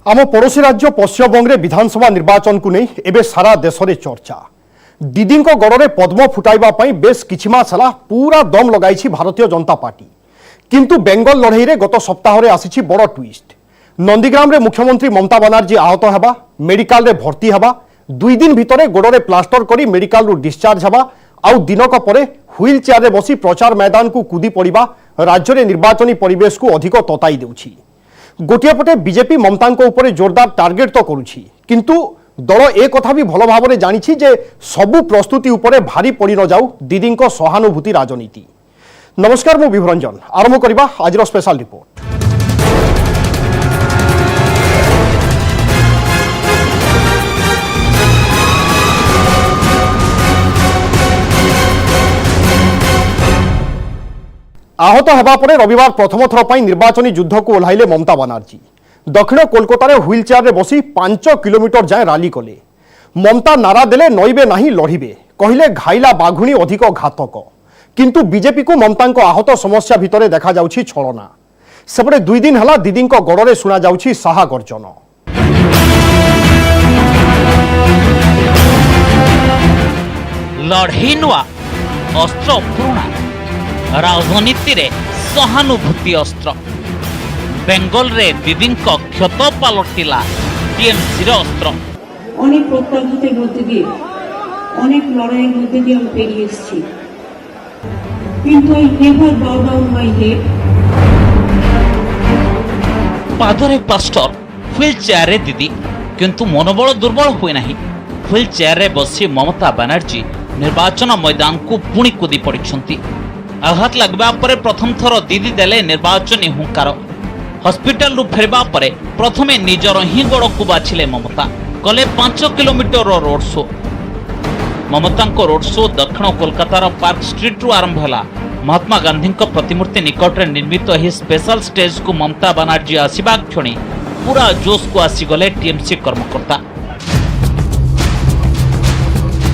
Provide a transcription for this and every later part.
आम पड़ोशी राज्य पश्चिमबंगे विधानसभा निर्वाचन को नहीं एवं सारा देश में चर्चा। दीदी गड़े पद्म फुटाइवाई बेस किछि मास है पूरा दम लगाई भारतीय जनता पार्टी। किंतु बेंगल लड़ई में गत सप्ताह आसी बड़ ट्विस्ट। नंदीग्राम रे मुख्यमंत्री ममता बनर्जी आहत होगा, मेडिकल रे भर्ती होगा, 2 दिन भितर गोड़े प्लास्टर कर मेडिकल रु डिस्चार्ज होगा, आउ दिनक परे व्हील चेयर रे बसी प्रचार मैदान को कूदी पड़ा राज्य में निर्वाचनी परिवेश को अधिक तताई देउछि। गोटिया पटे बीजेपी ममता ऊपर जोरदार टार्गेट तो करुछि, किंतु दल एक कथा भी भल भाव जानी जे सबु प्रस्तुति उपरे भारी पड़ न जाऊ दीदी सहानुभूति राजनीति। नमस्कार, मु विभरंजन। आरंभ करबा आज स्पेशल रिपोर्ट। आहत होगा पर रविवार प्रथम थर पर निर्वाचनी युद्ध को ओह्लाइले ममता बनर्जी। दक्षिण कोलकाता व्हील चेयर रे बसी 5 किलोमीटर जाए रैली कले। ममता नारा देले नईबे नहीं लड़िबे, कहले घाइला बाघुणी अधिक घातक। किंतु बीजेपी को ममता आहत समस्या भितर देखा जाउछि छलना। सेपटे 2 दिन हला दीदी गड़े शुणा जाउछि साहा गर्जन। लड़ई नुआ अस्त्र पुराणा, राजनीति रे सहानुभूति अस्त्र। बेंगल रे दीदी क्षत पलटिला टीएमसी रे अस्त्र। अनेक प्रत्याघातेर मध्य दिए अनेक लड़ाइয়ের মধ্যে দিয়ে আমি পেরিয়ে এসেছি, কিন্তু I never bow down my head. पादरे प्लास्टर, व्हील चेयर रे दीदी, किंतु मनोबल दुर्बल हुए नहीं। व्हील चेयर रे बसी ममता बनर्जी निर्वाचन मैदान को पुणी कूदी पड़िछंती। आघात लगवा पर प्रथम थर दीदी देले निर्वाचनी हुंकार। हॉस्पिटल रु फेरबा परे प्रथमे निजर ही गोड़ को बाछिले ममता। कले 5 किलोमीटर रोड शो। ममता रोड शो दक्षिण कोलकातार पार्क स्ट्रीट रु आरंभ होला। महात्मा गांधी प्रतिमूर्ति निकट निर्मित ही स्पेशल स्टेज को ममता बनर्जी आसवा क्षणी पूरा जोश को आसीगले टीएमसी कर्मकर्ता।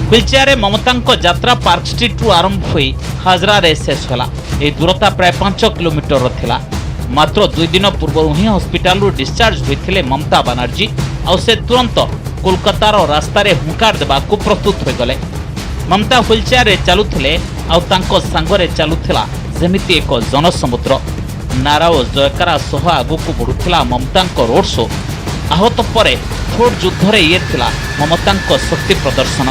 व्हीलचेयर ममता यात्रा पार्क स्ट्रीट रु आरंभ हुई हाजरा रे शेष होला। ए दूरता प्राय 5 किलोमीटर थिला। मात्र 2 दिन पूर्व ही हॉस्पिटल रु डिस्चार्ज होइथिले ममता बनर्जी। आ से तुरंत कोलकातार रास्ता रे हुंकार देबा को प्रस्तुत हो गले। ममता व्हीलचेयर रे चलुथिले आ तांको संगरे चलुथिला जेमिति एक जनसमुद्र। नारा ओ जयकारा सह आगु को बढ़ुथिला ममता रोड शो। आहत परे थोड़ युद्ध रे ये थिला ममता शक्ति प्रदर्शन।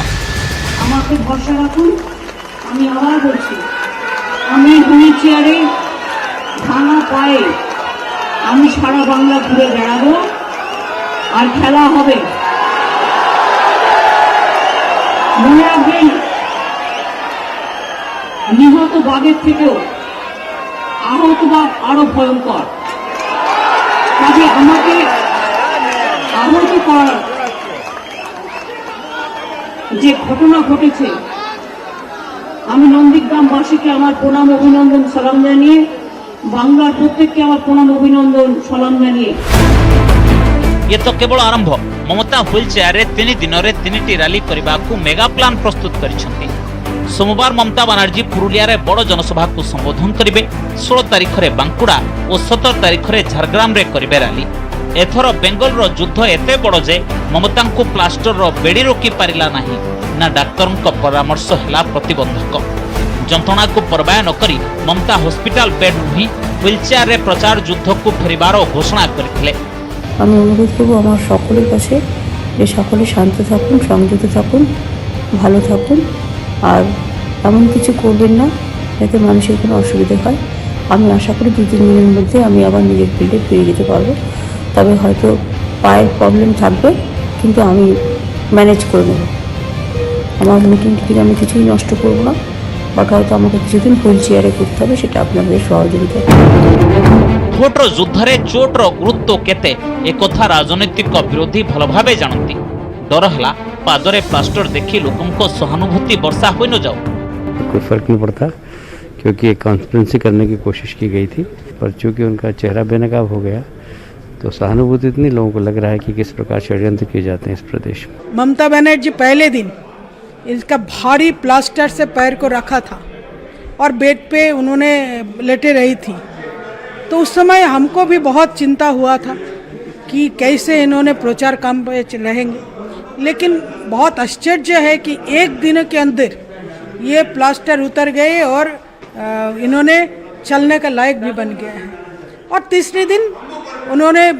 আমাকে ভরসা রাখুন, আমি আবার বলছি, আমি হুইল চেয়ারে ভাঙা পায়ে আমি সারা বাংলা ঘুরে বেড়াবো আর খেলা হবে। মনে রাখবেন, নিহত বাঘের থেকেও আহত বাঘ আরো ভয়ঙ্কর। কাজে আমাকে আহত করার যে ঘটনা ঘটেছে, আমি নন্দীগ্রামবাসীকে আমার প্রণাম অভিনন্দন সালাম জানিয়ে, বাংলার প্রত্যেককে আমার প্রণাম অভিনন্দন সালাম জানিয়ে। ये तो केवल आरंभ। ममता व्हील चेयर 3 दिन रे 3टी रैली करबा को मेगा प्लान प्रस्तुत करिसंती। सोमवार ममता बनर्जी पुरुलिया रे बड़ जनसभा को संबोधन करिवे। 16 तारिख रे बांकुड़ा और 17 तारिख रे झारग्राम रे करिवे रैली। एथर बेंगल रो युद्ध एते बड़ जे ममता को प्लास्टर रो बेड़ी रोकी पारिला नाही ना डाक्टर को परामर्श हैला प्रतिबंधक। जंत्रणा को परवाह न करी ममता हॉस्पिटल बेड ही व्हील चेयर रे प्रचार युद्ध को फेरिबार घोषणा करथिले। আমি অনুরোধ করব আমার সকলের কাছে যে সকলে শান্ত থাকুন, সংযত থাকুন, ভালো থাকুন, আর এমন কিছু করবেন না যাতে মানুষের কোনো অসুবিধা হয়। আমি আশা করি 2-3 দিনের মধ্যে আমি আবার নিজের ফিল্ডে ফিরে যেতে পারবো। তবে হয়তো পায়ের প্রবলেম থাকবে, কিন্তু আমি ম্যানেজ করে নেব। আমার মিটিং টিটিং আমি কিছুই নষ্ট করবো না, বাট হয়তো আমাকে কিছুদিন হুইল চেয়ারে করতে হবে, সেটা আপনাদের সহযোগিতা। ভোটর যুদ্ধরে চোটর গুরুত্ব কেতে একথা রাজনৈতিক বিरोधी ভাল ভাবে জানନ୍ତି। डर है पादरे प्लास्टर देखी लोगों सहानुभूति वर्षा हो न जाओ। कोई फर्क नहीं पड़ता, क्योंकि एक कॉन्फ्रेंसी करने की कोशिश की गई थी, पर चूंकि उनका चेहरा बेनकाब हो गया तो सहानुभूति इतनी लोगों को लग रहा है कि किस प्रकार षड्यंत्र किए जाते हैं इस प्रदेश में। ममता बनर्जी पहले दिन इसका भारी प्लास्टर से पैर को रखा था और बेड पे उन्होंने लेटे रही थी, तो उस समय हमको भी बहुत चिंता हुआ था कि कैसे इन्होंने प्रचार काम पे रहेंगे। लेकिन बहुत आश्चर्य है कि एक दिन के अंदर ये प्लास्टर उतर गए और इन्होंने चलने का लायक भी बन गया है। और तीसरे दिन उन्होंने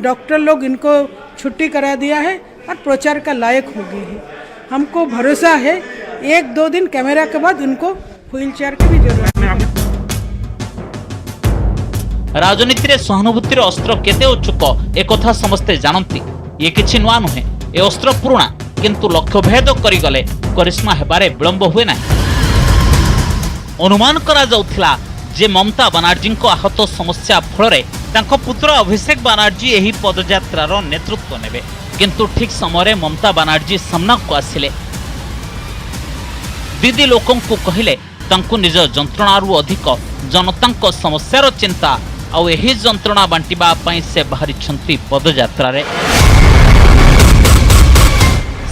डॉक्टर लोग इनको छुट्टी करा दिया है और प्रचार का लायक हो गए हैं। हमको भरोसा है 1-2 दिन कैमरा के बाद उनको व्हील चेयर की भी जरूरत है। राजनीति रे सहानुभूतिर अस्त्र केते उच्चुक एक कथा समस्ते जानती। ये किछि नुआ नुहे, ए अस्त्र पुराणा किंतु लक्ष्य भेद करि गले करिश्मा हेबारे विलंब हुए नाही। अनुमान करा जाउथिला जे ममता बनर्जी को आहत समस्या फल तांको पुत्र अभिषेक बनर्जी एही पदयात्रार नेतृत्व नेबे, किंतु ठीक समय ममता बनर्जी सामना को आसिले। दीदी लोकों को कहले तांको निज जंत्रणारू अधिक जनतांको समस्यार चिंता आउ एही जंत्रणा बांटिबा पई से बाहरिछंती पदयात्रा रे।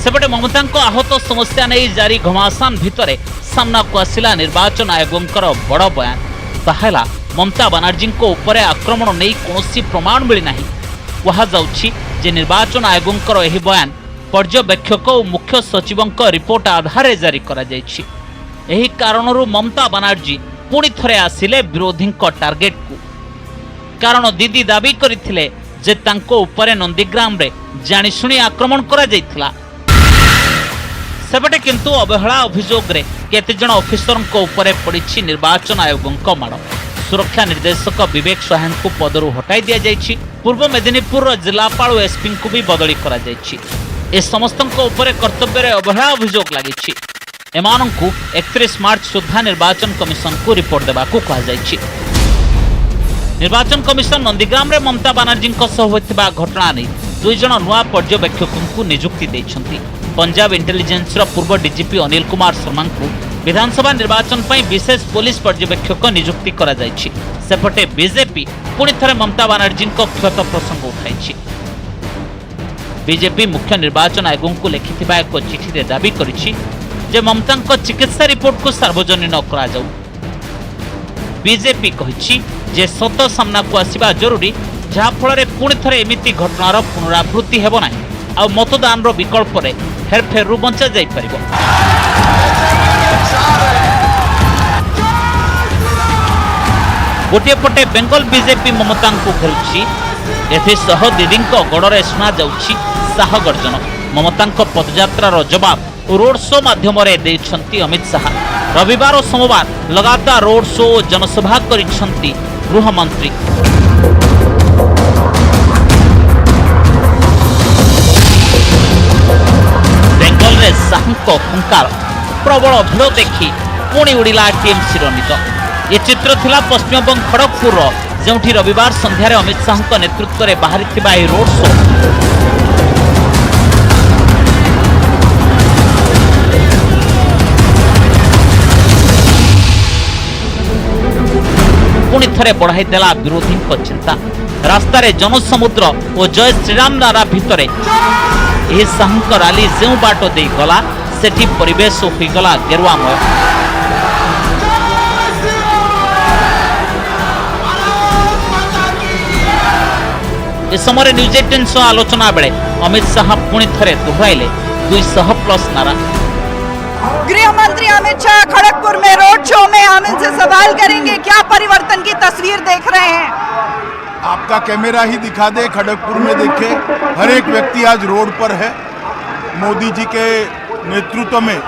सेपटे ममतांको आहत समस्या नहीं जारी घमासान भितरे सामना को आसिला निर्वाचन आयोगंकर बड़ बयान। ताहेला ममता बनर्जी को ऊपर आक्रमण नहीं कौनसी प्रमाण मिली नहीं। कहा जाउछि जे निर्वाचन आयोगंकर एही बयान पर्यवेक्षक और मुख्य सचिवंक रिपोर्ट आधार जारी करा जायछि। एही कारणरू ममता बनर्जी पुणी थरे आसिले विरोधी टार्गेट को। कारण दीदी दाबी करथिले जे तांको ऊपर नंदीग्राम रे जानिशुणी आक्रमण करा जायथिला। सेपटे किंतु अवहेला अभियोग रे केते जण ऑफिसरंक ऊपर पड़िछि निर्वाचन आयोगंक माड़। सुरक्षा निर्देशक विवेक सोहान को पदरू हटाई दिया जायछि। पूर्व मेदिनीपुर जिलापाल एसपी को भी बदली करा जायछि। ए समस्तंक ऊपर कर्तव्य रे अवहेला अभियोग लागिछि। एमानंकु 31 मार्च सुधा निर्वाचन कमिशन को रिपोर्ट देबाकू कहा जायछि। निर्वाचन कमिशन नंदीग्राम रे ममता बनर्जी होइतिबा घटना नै 2 जण नुआ पर्यवेक्षकଙ୍କୁ नियुक्ति दैछन्ति। पंजाब इंटेलिजेंस पूर्व डीजीपी अनिल कुमार शर्मा को विधानसभा निर्वाचन पर विशेष पुलिस पर्यवेक्षक नियुक्ति करा जायछि। सेपटे बीजेपी पुणी थरे ममता बनर्जी क्षत प्रसंग उठाई। बीजेपी मुख्य निर्वाचन आयोग को लिखिथिबा एक चिठी रे दाबी करिछि जे ममता चिकित्सा रिपोर्ट को सार्वजनिक करा जाऊ। बीजेपी कहिछि जे सत सामना को आसीबा जरूरी, जहा फल पुणी थरे एमिति घटनार पुनरावृत्ति हेबो नाही आ मतदान रो विकल्प रे हेरफेर रु बंचा जाई परिबो। गोटे पटे बेंगल बीजेपी ममता को घेरुछि, एथिसह दीदी गड़े शुणा जाउछि साह गर्जन। ममता पदयात्रार जवाब रोड शो माध्यम देइछन्ति अमित शाह। रविवार और सोमवार लगातार रोड शो और जनसभा करिछन्ति गृहमंत्री। बेंगल रे शाहको हुंकार प्रबल भिड़ देखी पुणी उड़िला टीएमसी निद। ये चित्र थिला पश्चिमबंग खड़गपुर जोठी रविवार संध्यारे अमित शाह नेतृत्व में बाहरी रोड शो। पुणी थरे बढ़ाई देला विरोधी चिंता। रास्ता रे जनसमुद्र और जय श्रीराम नारा भितरे यह शाह रैली जो बाट दे गला सेठी परिवेश होगला गेरुआमय। इस समय न्यूज 18 सह आलोचना बेले अमित शाह पुणी थरे दोहराइले 200+ नारा। गृह मंत्री अमित शाह खड़गपुर में रोड शो में हम इनसे सवाल करेंगे, क्या परिवर्तन की तस्वीर देख रहे हैं? आपका कैमरा ही दिखा दे, खड़गपुर में देखे हर एक व्यक्ति आज रोड पर है। मोदी जी के नेतृत्व में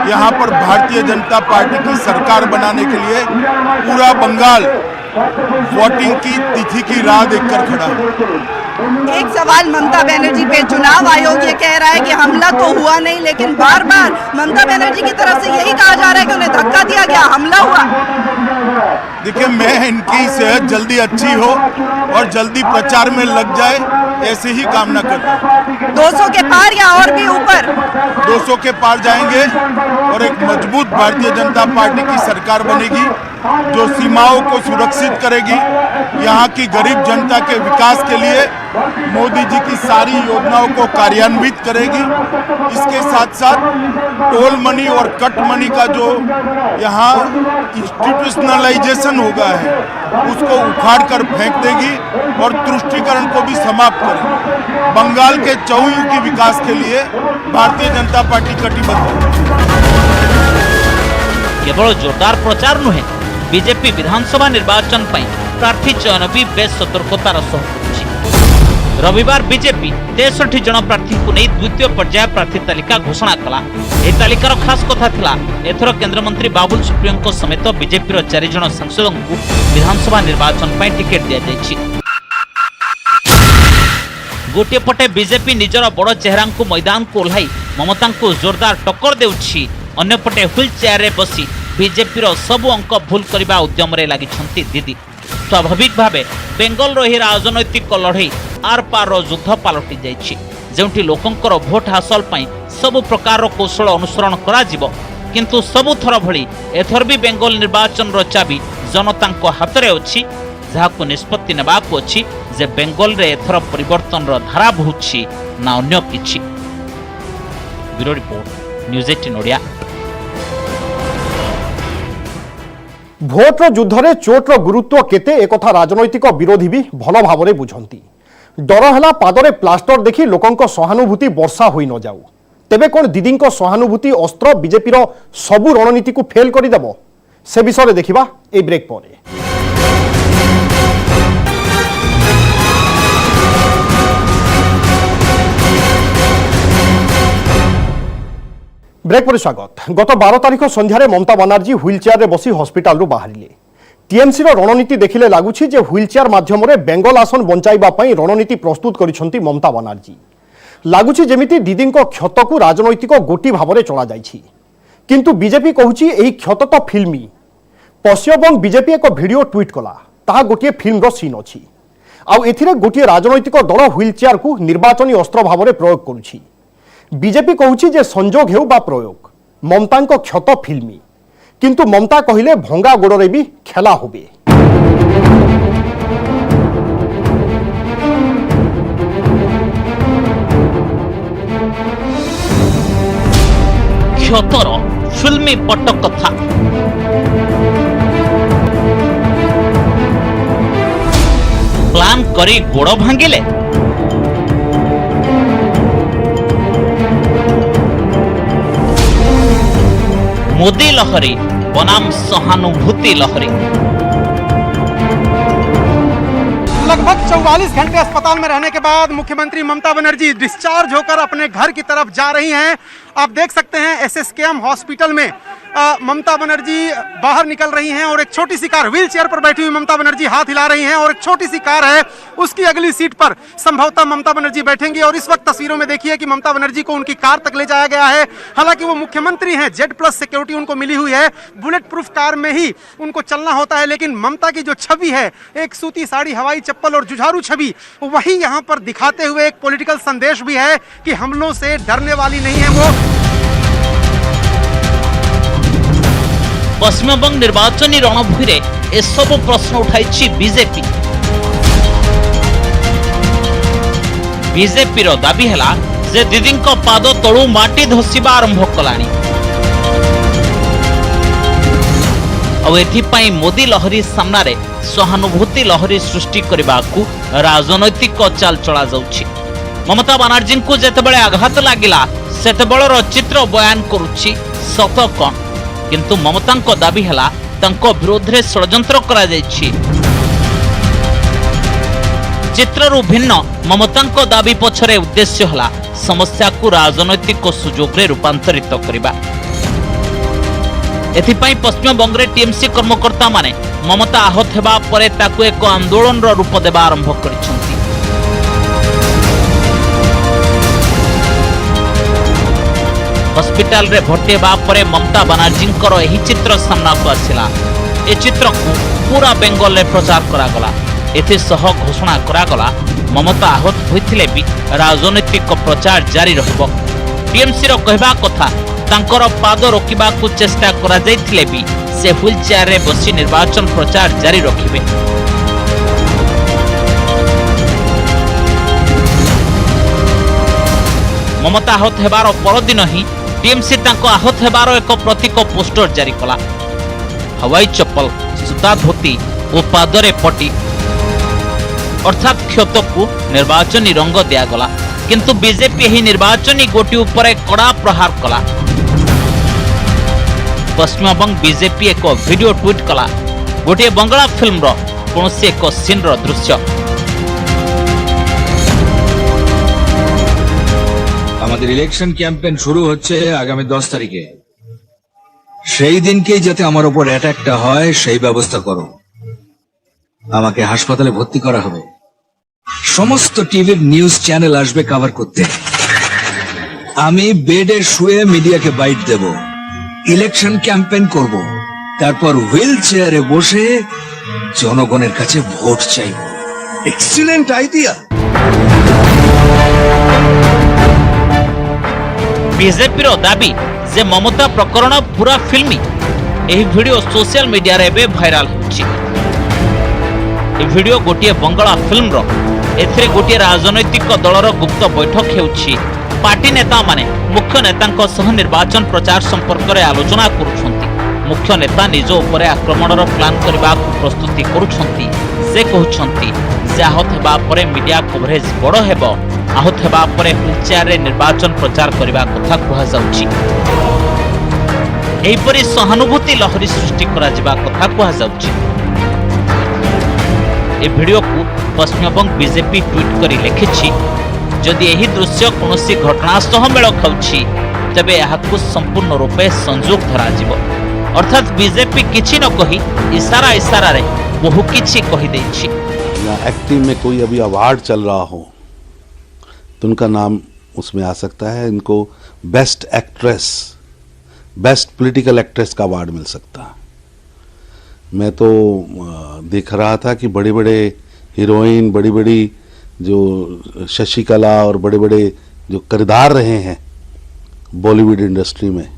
यहाँ पर भारतीय जनता पार्टी की सरकार बनाने के लिए पूरा बंगाल वोटिंग की तिथि की राह देखकर खड़ा है। एक सवाल ममता बनर्जी पे, चुनाव आयोग ये कह रहा है कि हमला तो हुआ नहीं, लेकिन बार बार ममता बनर्जी की तरफ से यही कहा जा रहा है कि उन्हें धक्का दिया गया, हमला हुआ। देखिए, मैं इनकी सेहत जल्दी अच्छी हो और जल्दी प्रचार में लग जाए, ऐसे ही कामना करता हूं। 200 के पार या और भी ऊपर? 200 के पार जाएंगे और एक मजबूत भारतीय जनता पार्टी की सरकार बनेगी जो सीमाओं को सुरक्षित करेगी, यहाँ की गरीब जनता के विकास के लिए मोदी जी की सारी योजनाओं को कार्यान्वित करेगी। इसके साथ साथ टोल मनी और कट मनी का जो यहाँ इंस्टीट्यूशनलाइजेशन पतन हो गया है उसको उखाड़ कर फेंक देगी और तुष्टीकरण को भी समाप्त करेगी। बंगाल के चहुमुखी विकास के लिए भारतीय जनता पार्टी कटिबद्ध है। केवल जोरदार प्रचार नुहे, बीजेपी विधानसभा निर्वाचन पर प्रार्थी चयन भी बेस सतर्कतार सह करुछि। रविवार बीजेपी 63 जन प्रार्थी को नहीं द्वितीय पर्याय प्रार्थी तालिका घोषणा कला। यह तालिकार खास कथा थिला एथर केंद्रमंत्री बाबुल सुप्रियो समेत बीजेपी 4 जन सांसदों को विधानसभा निर्वाचन पर टिकेट दिया जायछि। गोटे पटे बीजेपी निजर बड़ चेहरा को मैदान को ओह्लाई ममता को जोरदार टक्कर देउछि, अन्य पटे व्हील चेयर रे बसी बीजेपी सबु अंक भूल करने उद्यम लगी दीदी। स्वाभाविक भाव बेंगल रही राजनैतिक लड़ई आर पार युद्ध पलटि जाइछि, जेउठी लोकंकर भोट हासिल पई सब प्रकार कौशल अनुसरण करा जिवो। किंतु सबु थर भली एथर भी बेंगल निर्वाचन रो चाबी जनता हाथ में अच्छी, जहां निष्पत्ति नेबाकू अच्छी जे बेंगल रे एथर परिवर्तन रो धारा बहुछि ना अन्य किछि। Bureau report, news 18 Odia. भोटर युद्धरे चोटर गुरुत्व केते एकथा राजनैतिक विरोधी भी भल भाव बुझंती। डर है पादरे प्लास्टर देखि लोकंक सहानुभूति वर्षा होई न जाऊ। तेबे कोन दीदी सहानुभूति अस्त्र बीजेपी सबु रणनीति को फेल करदेव, से विषय देखिबा ए ब्रेक पर। ब्रेक पर स्वागत। गत 12 तारिख संध्यारे ममता बनर्जी व्हील चेयर रे बसी हॉस्पिटल रु बाहरिले। टीएमसी रणनीति देखिले लगुछि जे व्हील चेयर माध्यम रे बेंगल आसन बंचाइबा पई रणनीति प्रस्तुत करिसंती ममता बनर्जी। लगुछि जेमिति दीदी क्षत को राजनैतिक गोटी भाव में चला जाइछि, किंतु बीजेपी कहूछि एही क्षत तो फिल्मी। पश्चिमबंग बीजेपी एक वीडियो ट्वीट कला, ताहा गोटे फिल्म रो सीन अछि। आउ एथिरे गोटे राजनैतिक दल व्हील चेयर को निर्वाचनी अस्त्र भाव में प्रयोग करुछि। बीजेपी कहूछि जे संजोग हेउ बा प्रयोग, ममतांक क्षत फिल्मी, किंतु ममता कहिले भंगा गोड़े भी खेला होबे। क्षतर फिल्मी पट कथा। प्लान करी गोड़ भांगिले, मोदी लहरी बनाम सहानुभूति लहरी। लगभग 44 घंटे अस्पताल में रहने के बाद मुख्यमंत्री ममता बनर्जी डिस्चार्ज होकर अपने घर की तरफ जा रही हैं। आप देख सकते हैं एसएसकेएम हॉस्पिटल में ममता बनर्जी बाहर निकल रही हैं और एक छोटी सी कार, व्हील चेयर पर बैठी हुई ममता बनर्जी हाथ हिला रही हैं और एक छोटी सी कार है, उसकी अगली सीट पर संभवतः ममता बनर्जी बैठेंगी। और इस वक्त तस्वीरों में देखिए कि ममता बनर्जी को उनकी कार तक ले जाया गया है। हालांकि वो मुख्यमंत्री हैं, Z+ सिक्योरिटी उनको मिली हुई है, बुलेट प्रूफ कार में ही उनको चलना होता है। लेकिन ममता की जो छवि है, एक सूती साड़ी, हवाई चप्पल और जुझारू छवि, वही यहाँ पर दिखाते हुए एक पॉलिटिकल संदेश भी है कि हमलों से डरने वाली नहीं है वो। पश्चिमबंग निर्वाचनी रणभूमि रे सब प्रश्न उठाई बीजेपी। बीजेपी रो दाबी है जे दीदी पाद तलू माटी धसीबा आरंभ कलानी। एथिपाई मोदी लहरी सामने सहानुभूति लहरी सृष्टि करने को राजनैतिक चाल चला जाउछि। ममता बनर्जी को जेतेबेले आघात लागिला सेतेबेलर चित्र बयान करुछि सत कौन, किंतु ममता दाबी है विरोध में षड्यंत्र करा जाइछि। चित्रु भिन्न ममता दाबी पछरे उद्देश्य है समस्या को राजनैतिक सुजोग रे रूपांतरित करबा। एथिपाई पश्चिमबंग रे टीएमसी कर्मकर्ता माने ममता आहत हेबा परे ताकू एक आंदोलन रो रूप देबा आरंभ करिसंती। हॉस्पिटल रे भर्ती हेबा परे ममता बनर्जी एही चित्र सामना को आसिला। ए चित्र को पूरा बेंगल रे प्रचार करागला। एथिसह घोषणा करागला ममता आहत होइथिले भी राजनैतिक प्रचार जारी रहबो। टीएमसी रो कहबा कथा तांकर पाद रोकिबा को चेष्टा करा जाइथिले भी से व्हील चेयर रे बसी निर्वाचन प्रचार जारी रखिबे। ममता आहत हेबार परदिन ही टीएमसी तांको आहत हेबार एक प्रतीक पोस्टर जारी कला। हवाई चप्पल, सूता धोती और पादरे पटी अर्थात क्षत को निर्वाचनी रंग दिगला। किंतु बीजेपी ही निर्वाचनी गोटी उपर कड़ा प्रहार कला। पश्चिमबंग बीजेपी एक वीडियो ट्वीट कला गोटे बंगला फिल्म कौन एक सीन दृश्य। আমাদের ইলেকশন ক্যাম্পেইন শুরু হচ্ছে আগামী 10 তারিখে। সেই দিনকেই যাতে আমার উপর অ্যাটাকটা হয় সেই ব্যবস্থা করো। আমাকে হাসপাতালে ভর্তি করা হবে, সমস্ত টিভির নিউজ চ্যানেল আসবে কভার করতে। আমি বেডে শুয়ে মিডিয়াকে বাইট দেব, ইলেকশন ক্যাম্পেইন করব, তারপর হুইল চেয়ারে বসে জনগণের কাছে ভোট চাইব। Excellent idea. बीजेपी दाबी जे ममता प्रकरण पूरा फिल्मी। यह वीडियो सोशल मीडिया रे बे भाइराल होछि। वीडियो गोटे बंगला फिल्म एथिरे गोटे राजनैतिक दलर गुप्त बैठक हेउछि। पार्टी नेता माने मुख्य नेतांको सह निर्वाचन प्रचार संपर्क रे आलोचना करुछंती। मुख्य नेता निज उपरे आक्रमणर प्लान करबा प्रस्तुति करुछंती। से कहउछंती जे आहत हेबा परे मीडिया कवरेज बड़ हेबो। आहत हेबा परे व्हीलचेयर रे निर्वाचन प्रचार करबा कथा कहा जाउछि। एहिपरि सहानुभूति लहरी सृष्टि करा जिबा कथा कहा जाउछि। ए वीडियो को पश्चिमबंग बीजेपी ट्वीट करी लिखिछि, जदि एही दृश्य कोनोसी घटना सह मेल खाउछि तबे एहाकु संपूर्ण रूपे संजोग धरा जिवो। अर्थात बीजेपी किछि न कहि इशारा इशारा रे बहु किछि कहि दैछि। या एक्टिंग में कोई अभी अवार्ड चल रहा हो तो उनका नाम उसमें आ सकता है। इनको best actress, best political actress का अवार्ड मिल सकता है। मैं तो देख रहा था कि बड़े बड़े हीरोइन, बड़ी बड़ी जो शशिकला और बड़े बड़े जो किरदार रहे हैं बॉलीवुड इंडस्ट्री में,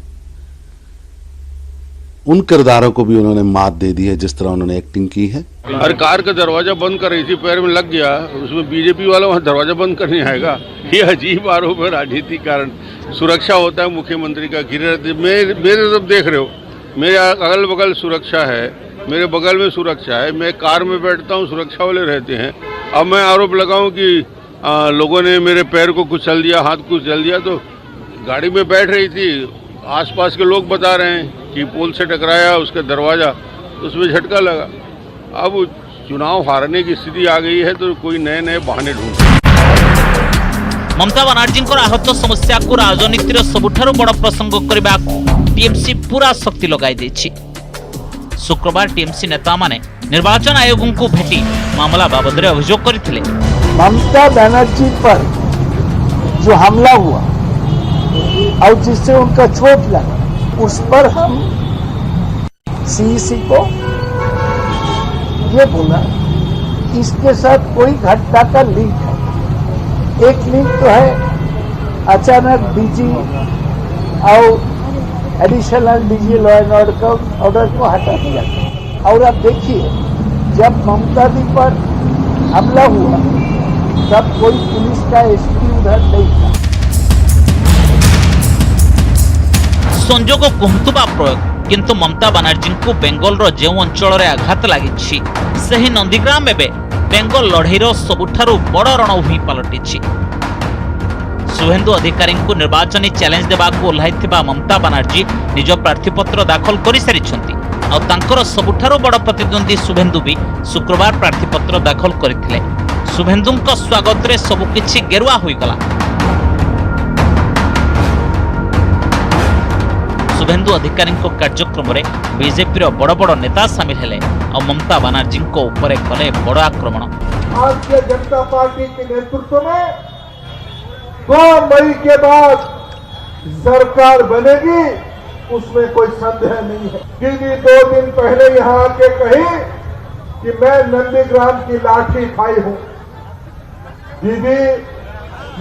उन किरदारों को भी उन्होंने मात दे दी है जिस तरह उन्होंने एक्टिंग की है। अरे कार का दरवाजा बंद कर रही थी, पैर में लग गया, उसमें बीजेपी वाला वहाँ दरवाजा बंद करने आएगा। ये अजीब आरोप है। राजनीति कारण सुरक्षा होता है मुख्यमंत्री का, घिरे रहते। मेरे सब देख रहे हो, मेरे अगल बगल सुरक्षा है, मेरे बगल में सुरक्षा है। मैं कार में बैठता हूँ, सुरक्षा वाले रहते हैं। अब मैं आरोप लगाऊं कि लोगों ने मेरे पैर को कुचल दिया, हाथ को कुचल दिया, तो गाड़ी में बैठ रही थी, आसपास के लोग बता रहे हैं कि पोल से टकराया उसका दरवाजा, तो उसमें झटका लगा। अब चुनाव हारने की स्थिति आ गई है तो कोई नए नए बहाने ढूंढ। ममता बनर्जी आहत समस्या को राजनीतिर सबुठारु बड़ प्रसंग करने टीएमसी पूरा शक्ति लगाई देछि। शुक्रवार टीएमसी नेता माने निर्वाचन आयोग को भेटी मामला बाबद अभियोग करथिले। ममता बनर्जी पर जो हमला हुआ और जिससे उनका चोट लगा, उस पर हम सीईसी को ये बोला कि इसके साथ कोई घटना का लिंक है। एक लिंक तो है, अचानक डीजी और additional DG law and order को हटा दिया। और अब देखिए, जब ममता दी पर हमला हुआ तब कोई पुलिस का एसपी उधर नहीं था। संजोग कहतुबा प्रयोग किंतु ममता बनर्जी को बेंगल जो अंचल में आघात लगी सही नंदीग्राम एवं बेंगल लड़ईर सबुठारु बड़ रणभूमि पलटि। शुभेन्दु अधिकारी को निर्वाचनी चैलेंज देवाक ओह्लाइथिबा ममता बनर्जी निज प्रार्थीपत्र दाखल कर सारी और तांकर सबुठारु बड़ प्रतिद्वंदी शुभेन्दु भी शुक्रवार प्रार्थीपत्र दाखल करथिले। शुभेन्दुଙ୍କ स्वागत रे सबुकिछि गेरुआ होइगला। शुभेन्दु अधिकारी कार्यक्रम में बीजेपी बड़ बड़ नेता सामिल हेले और ममता बनर्जी उपरे कले बड़ आक्रमण। भारतीय जनता पार्टी के नेतृत्व में 2 मई के बाद सरकार बनेगी, उसमें कोई संदेह नहीं है। दीदी 2 दिन पहले यहाँ आके कही कि मैं नंदीग्राम की लाठी खाई हूँ। दीदी,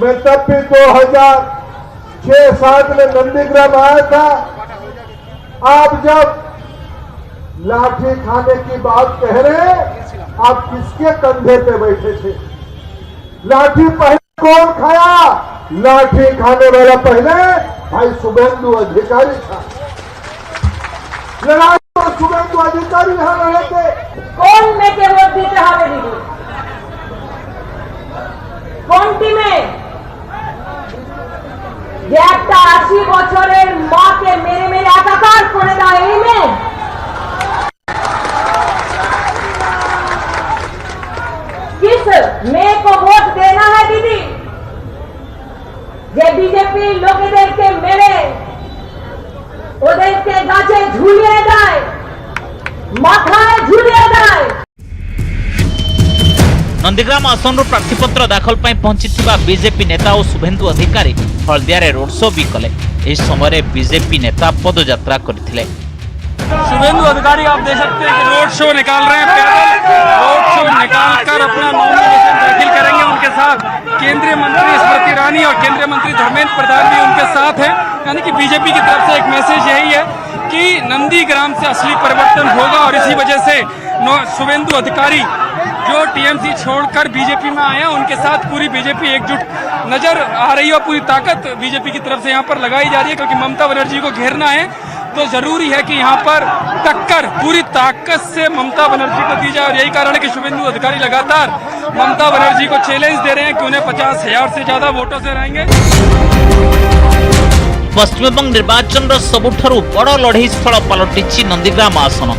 मैं तब भी 2006-7 में नंदीग्राम आया था। आप जब लाठी खाने की बात कह रहे हैं, आप किसके कंधे पे बैठे थे? लाठी पहले कौन खाया? लाठी खाने वाला पहले भाई शुभेन्दु अधिकारी था। लड़ाई तो शुभेंदु अधिकारी यहाँ रहे थे। কোন মেয়েকে ভোট দিতে হবে দিদি? কোন টিমে? যে একটা 80 বছরের মাকে মেরে মেরে একাকার করে দেয় এই মেয়ে? किस মেয়ে को वोट देना है दीदी? যে বিজেপি লোকেদেরকে মেরে ওদেরকে গাছে ঝুলিয়ে দেয়, মাথায় ঝুলিয়ে দেয়। नंदीग्राम आसन प्रार्थीपत्र दाखल पहुंची बीजेपी नेता और शुभेंदु अधिकारी हल्दिया रोड शो भी कले। इस समय बीजेपी नेता पदयात्रा करथिले। शुभेंदु अधिकारी आप देख सकते हैं कि रोड शो निकाल रहे हैं, पैदल रोड शो निकालकर अपना नॉमिनेशन दाखिल करेंगे। उनके साथ केंद्रीय मंत्री स्मृति ईरानी और केंद्रीय मंत्री धर्मेंद्र प्रधान भी उनके साथ हैं। यानी कि बीजेपी की तरफ से एक मैसेज यही है कि नंदीग्राम से असली परिवर्तन होगा और इसी वजह से शुभेंदु अधिकारी जो टीएमसी छोड़कर बीजेपी में आए हैं उनके साथ पूरी बीजेपी एकजुट नजर आ रही है और पूरी ताकत बीजेपी की तरफ से यहाँ पर लगाई जा रही है, क्योंकि ममता बनर्जी को घेरना है तो जरूरी है कि यहाँ पर टक्कर पूरी ताकत से ममता बनर्जी को दी जाए। और यही कारण है कि शुभेंदु अधिकारी लगातार ममता बनर्जी को चैलेंज दे रहे हैं कि उन्हें 50,000 से ज्यादा वोटों से रहेंगे। पश्चिमबंग निर्वाचन सबुठारु बड़ लड़ई स्थल पलटिछि नंदीग्राम आसन।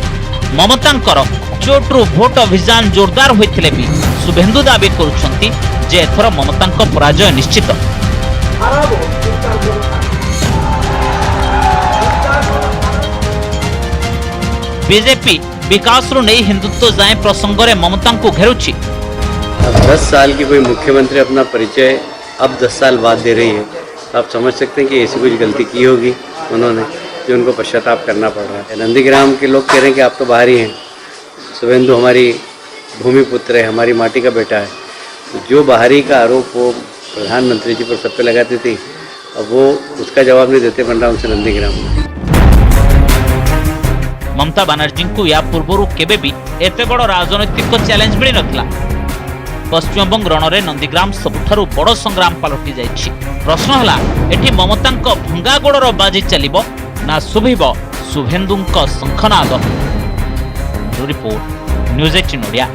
ममतांकर चोट्रु भोट अभियान जोरदार होइथिले भी शुभेंदु दाबी करुछंती जे एथर ममतांक पराजय निश्चित। बीजेपी विकास रु नहीं हिंदुत्व जाए प्रसंग रे ममता को घेरुछि। अब 10 साल की कोई मुख्यमंत्री अपना परिचय अब 10 साल बाद दे रही है, तो आप समझ सकते हैं कि ऐसी कुछ गलती की होगी उन्होंने जो उनको पश्चाताप करना पड़ रहा है। नंदीग्राम के लोग कह रहे हैं कि आप तो बाहरी हैं, शुभेंदु हमारी भूमि पुत्र है, हमारी माटी का बेटा है। तो जो बाहरी का आरोप वो प्रधानमंत्री जी पर सब पे लगाती थी, अब वो उसका जवाब नहीं देते बन रहा उनसे नंदीग्राम में। ममता बनर्जी को या पूर्व केबे भी एते बड़ राजनैतिक चैलेंज मिल नथिला। पश्चिमबंग रण में नंदीग्राम सबुठारु बड़ संग्राम पलटि जाइछि। प्रश्न हला एठी ममतांक भंगा गोड़र बाजी चलिबो ना शुभिबो शुभेंदुंक शंखनाद। Report news 18 Odia.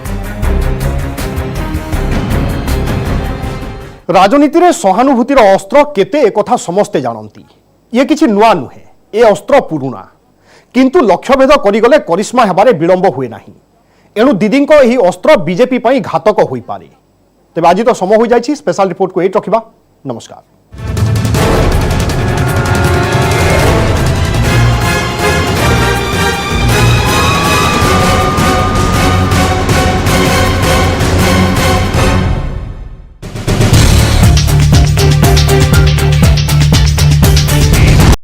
राजनीति रे सहानुभूतिर अस्त्र केते एकथा समस्ते जानती। ये किछि नुआ नुहे, ए अस्त्र पुरुणा, किंतु लक्ष्यभेद करिगले करिश्मा हेबारे विलंब हुए नाही। एणु दीदींको एही अस्त्र बीजेपी पई घातक होई पारे। तेबे आज तो समय हो जाइछि। स्पेशल रिपोर्ट को एट रखिबा। नमस्कार।